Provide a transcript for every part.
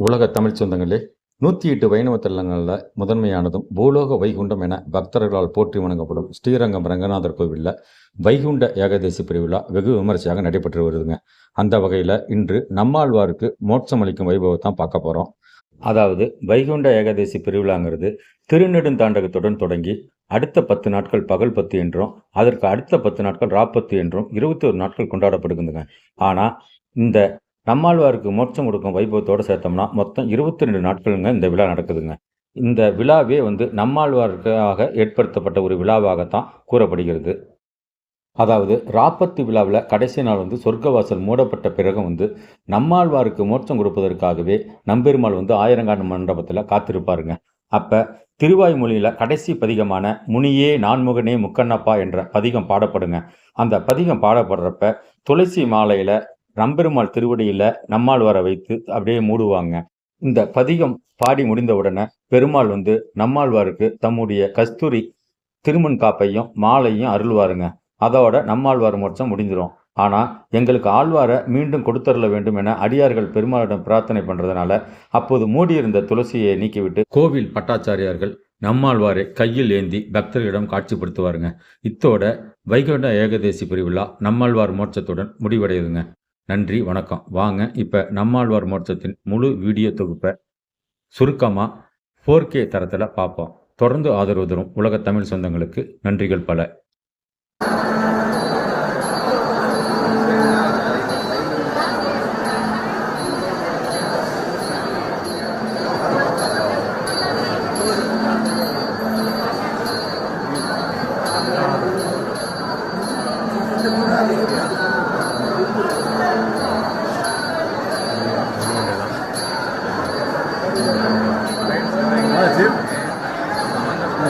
உலக தமிழ் சொந்தங்களே, 108 வைணவ தலங்களில் முதன்மையானதும் பூலோக வைகுண்டம் என பக்தர்களால் போற்றி வணங்கப்படும் ஸ்ரீரங்கம் ரங்கநாதர் கோவிலில் வைகுண்ட ஏகாதசி பெருவிழா வெகு விமரிசையாக நடைபெற்று வருதுங்க. அந்த வகையில் இன்று நம்மாழ்வாருக்கு மோட்சம் அளிக்கும் வைபவத்தான் பார்க்க போகிறோம். அதாவது வைகுண்ட ஏகாதசி பெருவிழாங்கிறது திருநெடுந்தாண்டகத்துடன் தொடங்கி அடுத்த 10 நாட்கள் பகல் 10 என்றும் அதற்கு அடுத்த 10 நாட்கள் ராப்பத்து என்றும் 21 நாட்கள் கொண்டாடப்படுதுங்க. ஆனால் இந்த நம்மாழ்வாருக்கு மோட்சம் கொடுக்கும் வைபவத்தோடு சேர்த்தோம்னா மொத்தம் 22 நாட்களுங்க இந்த விழா நடக்குதுங்க. இந்த விழாவே நம்மாழ்வாருக்காக ஏற்படுத்தப்பட்ட ஒரு விழாவாகத்தான் கூறப்படுகிறது. அதாவது ராப்பத்து விழாவில் கடைசி நாள் சொர்க்கவாசல் மூடப்பட்ட பிறகு நம்மாழ்வாருக்கு மோட்சம் கொடுப்பதற்காகவே நம்பெருமாள் ஆயிரங்காண்டு மண்டபத்தில் காத்திருப்பாருங்க. அப்போ திருவாய்மொழியில் கடைசி பதிகமான முனியே நான்முகனே முக்கண்ணப்பா என்ற பதிகம் பாடப்படுங்க. அந்த பதிகம் பாடப்படுறப்ப துளசி மாலையில் நம்பெருமாள் திருவடியில் நம்மாழ்வாரை வைத்து அப்படியே மூடுவாங்க. இந்த பதிகம் பாடி முடிந்த உடனே பெருமாள் நம்மாழ்வாருக்கு தம்முடைய கஸ்தூரி திருமண் காப்பையும் மாலையும் அருள்வாருங்க. அதோட நம்மாழ்வார் மோட்சம் முடிஞ்சிடும். ஆனால் எங்களுக்கு ஆழ்வாரை மீண்டும் கொடுத்தருள வேண்டும் என அடியார்கள் பெருமாளிடம் பிரார்த்தனை பண்ணுறதுனால அப்போது மூடியிருந்த துளசியை நீக்கிவிட்டு கோவில் பட்டாச்சாரியார்கள் நம்மாழ்வாரை கையில் ஏந்தி பக்தர்களிடம் காட்சிப்படுத்துவாருங்க. இத்தோட வைகுண்ட ஏகாதசி பிரிவிழா நம்மாழ்வார் மோட்சத்துடன் முடிவடையுதுங்க. நன்றி, வணக்கம். வாங்க இப்போ நம்மாழ்வார் மோட்சத்தின் முழு வீடியோ தொகுப்பை சுருக்கமாக 4K தரத்தில் பார்ப்போம். தொடர்ந்து ஆதரவு தரும் உலக தமிழ் சொந்தங்களுக்கு நன்றிகள் பல.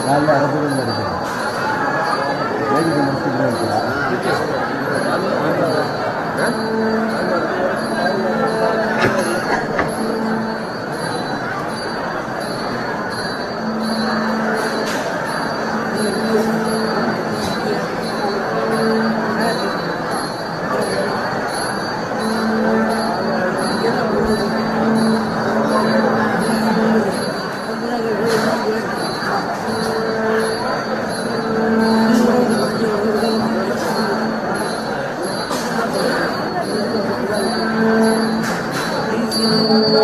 காலையில் அரசு